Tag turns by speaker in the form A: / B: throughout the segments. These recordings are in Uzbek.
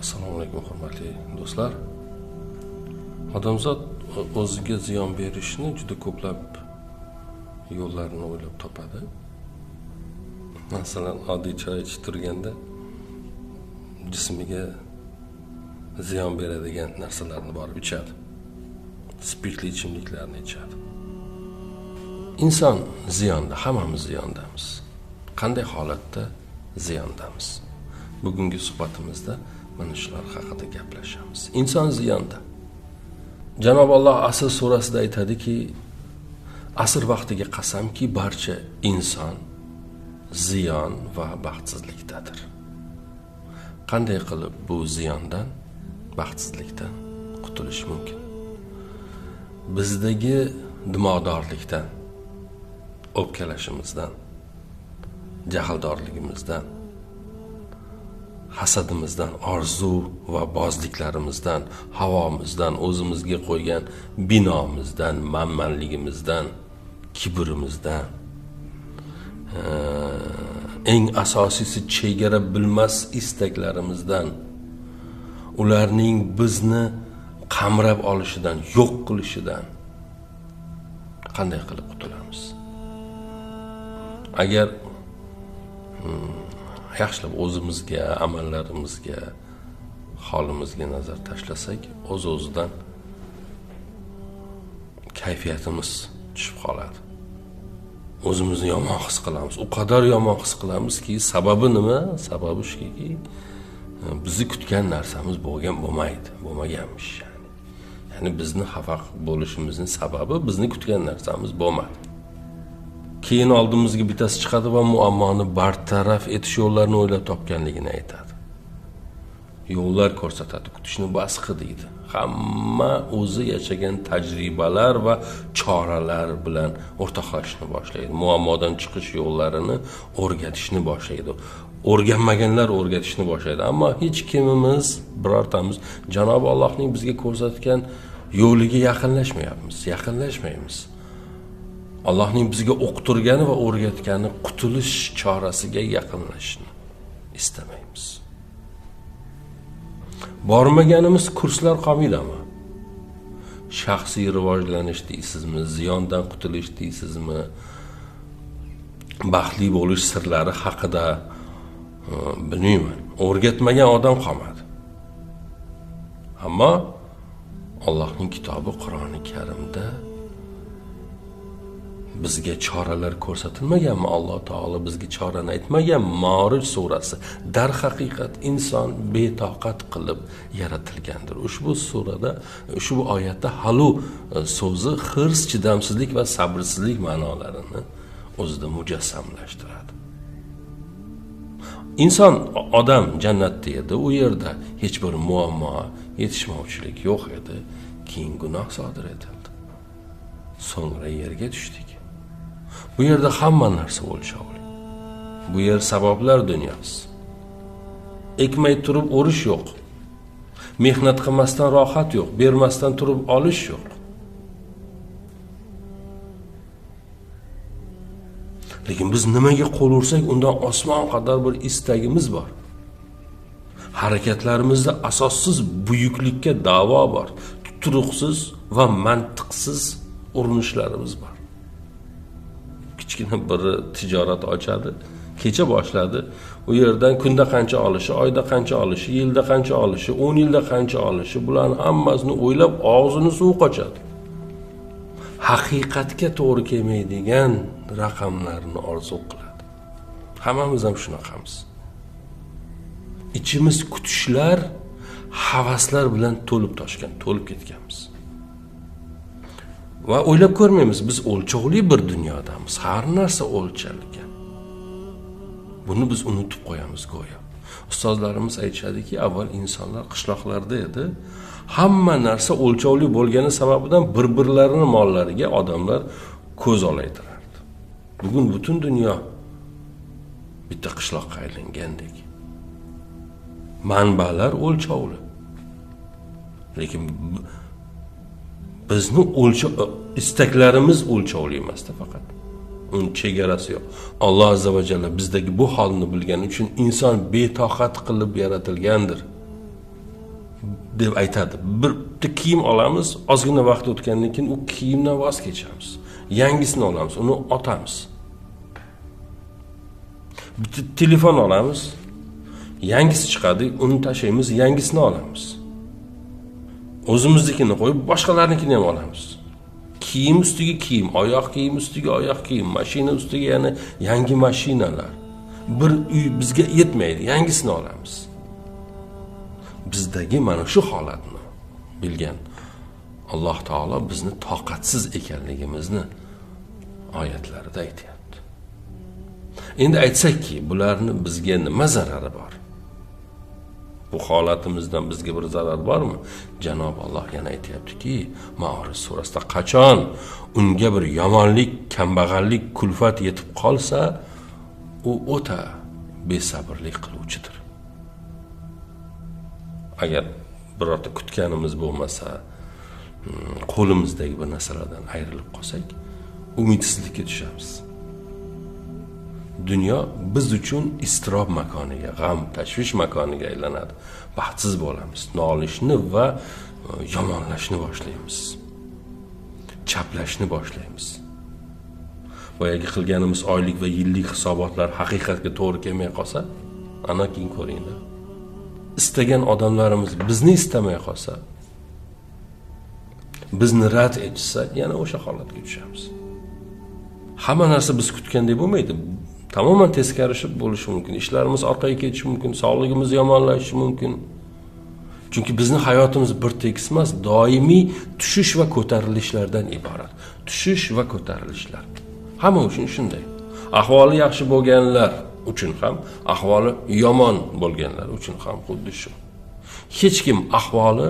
A: Assalomu alaykum hurmatli do'stlar. Odamzod o'ziga ziyon berishni juda ko'plab yo'llarini o'ylab topadi. Masalan, oddiy choy ichib turganda jismiga ziyon beradigan narsalarni borib ichadi. Spirtli ichimliklarni ichadi. Inson ziyonda, hammamiz ziyondamiz. Qanday holatda ziyondamiz? Bugungi suhbatimizda mana shular haqida gaplashamiz. Inson ziyonda. Janob Alloh Asr surasida aytadiki, asr vaqtiga qasamki, barcha inson ziyon va baxtsizlikdadir. Qanday qilib bu ziyondan, baxtsizlikdan qutulish mumkin? Bizdagi dimog'dorlikdan, o'pkalashimizdan, jahldorligimizdan, hasadimizdan, orzu va bozliklarimizdan, havomizdan, o'zimizga qo'ygan binomizdan, manmanligimizdan, kibrimizdan, eng asosiysi chegara bilmas istaklarimizdan, ularning bizni qamrab olishidan, yo'q qilishidan qanday qilib qutulamiz? Agar yaxshilab o'zimizga, amallarimizga, holimizga nazar tashlasak, o'z-o'zidan kayfiyatimiz tushib qoladi. O'zimizni yomon his qilamiz. U qadar yomon his qilamizki, sababi nima? Sababi shuki, bizni kutgan narsamiz bo'lmaganmish. Ya'ni bizni xafa bo'lishimizning sababi bizni kutgan narsamiz bo'lmadi. Keyin oldimizga bittasi chiqadi va muammoni bartaraf etish yo'llarini o'ylab topganligini aytadi. Yo'llar ko'rsatadi, kutishni bas qil deydi. Hamma o'zi yashagan tajribalar va choralar bilan o'rtoqlashishni boshlaydi. Muammodan chiqish yo'llarini o'rgatishni boshlaydi. O'rganmaganlar o'rgatishni boshlaydi. Ammo hech kimimiz, birortamiz Janob Allohning bizga ko'rsatgan yo'liga yaqinlashmaymiz. Allohning bizga o'qiturgani va o'rgatgani qutulish chorasiga yaqinlashishni istamaymiz. Bormaganimiz kurslar qolmaydimi? Shaxsiy rivojlanish deysizmi, ziyondan qutulish deysizmi, baxtli bo'lish sirlari haqida bilmayman. O'rgatmagan odam qolmadi. Ammo Allohning kitobi Qur'oni Karimda bizga choralar ko'rsatilmaganmi? Alloh taolo bizga chorani aytmagan? Ma'rij surasi. Dar haqiqat inson betoqat qilib yaratilgandir. Ushbu surada, ushbu oyatda halu so'zi hirs, chidamsizlik va sabrsizlik ma'nolarini o'zida mujassamlashtiradi. Inson, odam jannatda edi, u yerda hech bir muammo, yetishmovchilik yo'q edi. Keyin gunoh sodir etildi. So'ngra yerga tushdik. Bu yerda hamma narsa o'lchovli. Bu yer sabablar dunyosi. Ekmay turib o'rish yo'q. Mehnat qilmasdan rohat yo'q, bermasdan turib olish yo'q. Lekin biz nimaga qo'l ursak, undan osmon qadar bir istagimiz bor. Harakatlarimizda asossiz buyuklikka da'vo bor. Turuqsiz va mantiqsiz urinishlarimiz bor. Kichkina bir tijorat ochadi, kecha boshladi. U yerdan kunda qancha olishi, oyda qancha olishi, yilda qancha olishi, 10 yilda qancha olishi, bularni hammasini o'ylab og'zini suv qochadi. Haqiqatga to'g'ri kelmaydigan raqamlarni orzu qiladi. Hammamiz ham shunaqamiz. Ichimiz kutishlar, havaslar bilan to'lib ketganmiz. Va o'ylab ko'rmaymiz, biz o'lchovli bir dunyodamiz. Har narsa o'lchalgan. Buni biz unutib qo'yamiz go'yo. Ustozlarimiz aytishadiki, avval insonlar qishloqlarda edi. Hamma narsa o'lchovli bo'lgani sababidan bir-birlarining mollariga odamlar ko'z olaytirardi. Bugun butun dunyo bitta qishloqqa aylangandek. Manbalar o'lchovli. Lekin bizni istaklarimiz o'lchovli emasda faqat. Uning chegarasi yo'q. Alloh azza va jalla bizdagi bu holni bilgani uchun inson betoqat qilib yaratilgandir. deb aytadi. Bitta kiyim olamiz, ozgina vaqt o'tgandan keyin u kiyimdan voz kechamiz. Yangisini olamiz, uni otamiz. Bitta telefon olamiz, yangisi chiqadi, uni tashlaymiz, yangisini olamiz. O'zimiznikini qo'yib, boshqalarnikini ham olamiz. Kiyim ustiga kiyim, oyoq kiyim ustiga oyoq kiyim, mashina ustiga yana yangi mashinalar. Bir uy bizga yetmaydi, yangisini olamiz. Bizdagi mana shu holatni bilgan Alloh taolo bizni toqatsiz ekanligimizni oyatlarida aytayapti. Endi aytsakki, bularni bizga nima zarari bor? Bu holatimizdan bizga bir zarar bormi? Janob Alloh yana aytayaptiki, Ma'orij surasida, qachon unga bir yomonlik, kambag'allik, kulfat yetib qolsa, u o'ta besabrlik qiluvchidir. Agar birorta kutganimiz bo'lmasa, qo'limizdagi bir narsalardan ayrilib qolsak, umidsizlikka tushamiz. Dunyo biz uchun iztirob makoniga, g'am, tashvish makoniga aylanadi. Baxtsiz bo'lamiz, nolishni va yomonlashni boshlaymiz. Chaplashni boshlaymiz. Boyagi qilganimiz oylik va yillik hisobotlar haqiqatga to'g'ri kelmay qolsa, ana keyin ko'ringlar. Istagan odamlarimiz bizni istamay qolsa, bizni rad etsa, yana o'sha holatga tushamiz. Hamma narsa biz kutgandek bo'lmaydi. Tamoman teskari bo'lishi mumkin. Ishlarimiz orqaga ketishi mumkin, sog'ligimiz yomonlashishi mumkin. Chunki bizning hayotimiz bir tekis emas, doimiy tushish va ko'tarilishlardan iborat. Tushish va ko'tarilishlar. Hamma uchun shunday. Ahvoli yaxshi bo'lganlar uchun ham, ahvoli yomon bo'lganlar uchun ham xuddi shu. Hech kim ahvoli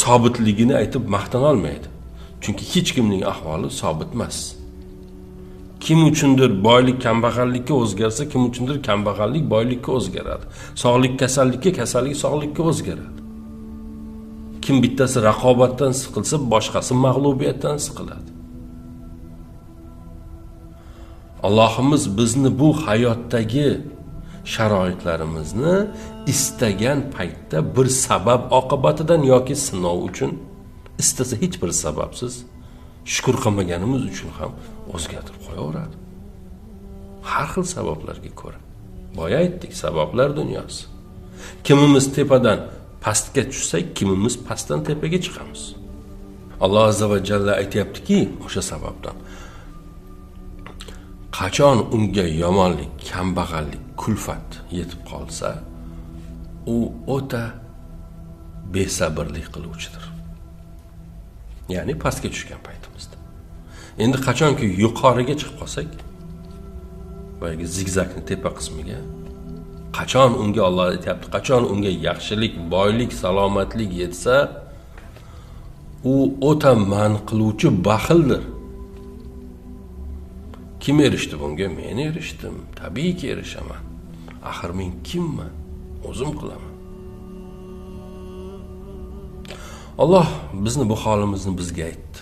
A: sobitligini aytib maqtana olmaydi. Chunki hech kimning ahvoli sobit emas. Kim uchundir boylik kambag'allikka o'zgarsa, kim uchundir kambag'allik boylikka o'zgaradi. Sog'lik kasallikka, kasallik sog'likka o'zgaradi. Kim bittasi raqobatdan siqilsa, boshqasi mag'lubiyatdan siqiladi. Allohimiz bizni bu hayotdagi sharoitlarimizni istagan paytda bir sabab oqibatidan yoki sinov uchun, istasa hech bir sababsiz shukr qilmaganimiz uchun ham o'zgartirib qo'yaveradi. Har xil sabablarga ko'ra. Boya aytdik, sabablar dunyosi. Kimimiz tepadan pastga tushsak, kimimiz pastdan tepaga chiqamiz. Alloh azza va jalla aytayaptiki, o'sha sababdan qachon unga yomonlik, kambag'allik, kulfat yetib qolsa, u o'ta besabrlik qiluvchidir. Ya'ni pastga tushgan paytimizda. Endi qachonki yuqoriga chiqib qolsak, boyagi zigzagning tepa qismiga, qachon unga Alloh aytayapti, qachon unga yaxshilik, boylik, salomatlik yetsa, u o'ta man qiluvchi baxildir. Kim erishdi bunga? Men erishdim. Tabiiyki erishaman. Axir men kimman? O'zim qilaman. Alloh bizni bu holimizni bizga aytdi.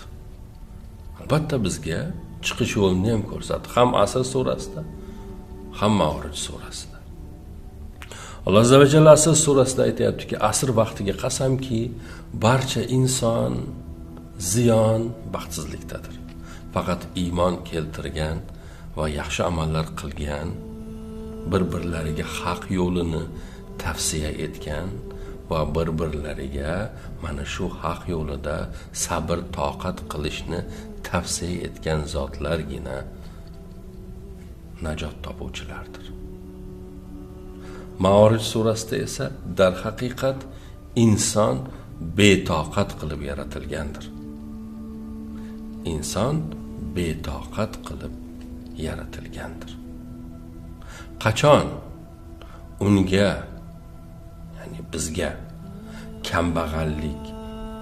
A: Albatta bizga chiqish yo'lini ham ko'rsatdi. Ham Asr surasida, ham Ma'orij surasida. Alloh azza va jalla Asr surasida aytayaptiki, asr vaqtiga qasamki, barcha inson ziyon, baxtsizlikdadir. Faqat iymon keltirgan va yaxshi amallar qilgan, bir-birlariga haq yo'lini tavsiya etgan va bir-birlariga mana shu haq yo'lida sabr, toqat qilishni tavsiya etgan zotlargina najot topuvchilardir. Ma'orij surasida esa dar haqiqat inson betoqat qilib yaratilgandir. Inson betoqat qilib yaratilgandir. Qachon unga, ya'ni bizga kambag'allik,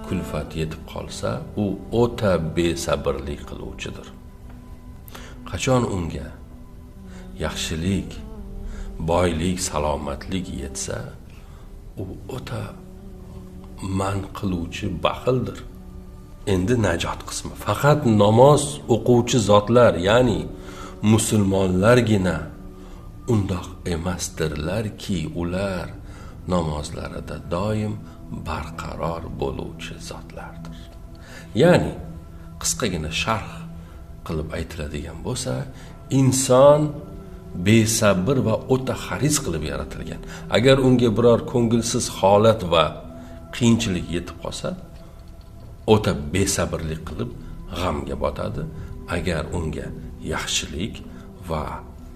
A: kulfat yetib qolsa, u o'ta besabrlik qiluvchidir. Qachon unga yaxshilik, boylik, salomatlik yetsa, u o'ta man qiluvchi baxildir. Endi najot qismi. Faqat namoz o'quvchi zotlar, ya'ni musulmonlargina undoq emasdirlarki, ular namozlarida doim barqaror bo'luvchi zotlardir. Ya'ni qisqagina sharh qilib aytiladigan bo'lsa, inson besabr va o'ta haris qilib yaratilgan. Agar unga biror ko'ngilsiz holat va qiyinchilik yetib qolsa, o'ta besabrlik qilib g'amga botadi. Agar unga yaxshilik va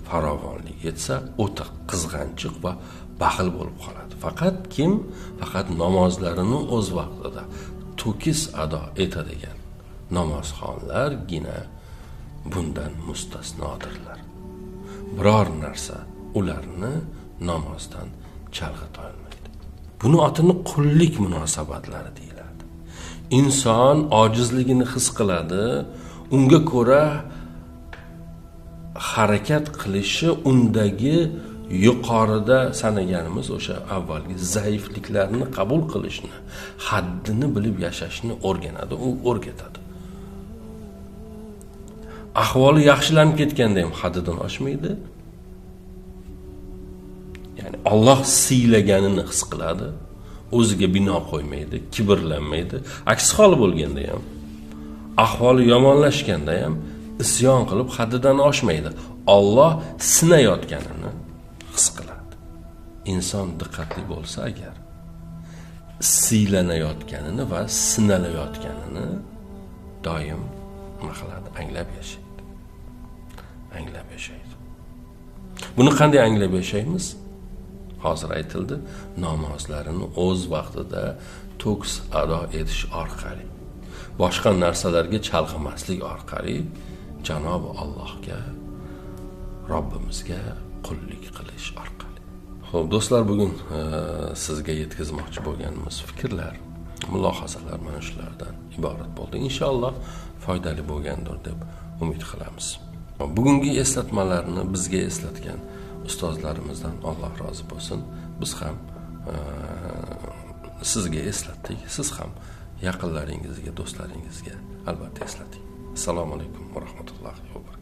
A: farovonlik yetsa, o'ta qizg'anchiq va baxil bo'lib qoladi. Faqat namozlarini o'z vaqtida to'kis ado etadigan namozxonlargina bundan mustasnodirlar. Biror narsa ularni namozdan chalg'ita olmaydi. Buni otini qullik munosabatlari deyiladi. Inson ojizligini his qiladi, unga ko'ra harakat qilishi undagi yuqorida sanaganimiz o'sha avvalgi zaifliklarni qabul qilishni, haddini bilib yashashni o'rganadi, u o'rgatadi. Ahvoli yaxshilanib ketganda ham haddidan oshmaydi. Ya'ni Alloh siylaganini his qiladi, o'ziga bino qo'ymaydi, kibrlanmaydi. Aksi hol bo'lganda ham ahvoli yomonlashganda ham isyon qilib haddidan oshmaydi. Alloh sinayotganini his qiladi. Inson diqqatli bo'lsa agar, siylanayotganini va sinalayotganini doim nima qiladi? Anglab yashaydi. Buni qanday anglab yashaymiz? Hozir aytildi, namozlarini o'z vaqtida to'kis ado etish orqali, boshqa narsalarga chalg'imaslik orqali Janob Allohga, Robbimizga qullik qilish orqali. Xo'p, do'stlar, bugun sizga yetkazmoqchi bo'lganimiz fikrlar, mulohazalar mana shulardan iborat bo'ldi. Inshaalloh foydali bo'lgandir deb umid qilamiz. Bugungi eslatmalarni bizga eslatgan ustozlarimizdan Alloh rozi bo'lsin. Biz ham sizga eslatdik, siz ham yaqinlaringizga, do'stlaringizga albatta eslating. Assalomu alaykum va rahmatullohi va barakatuh.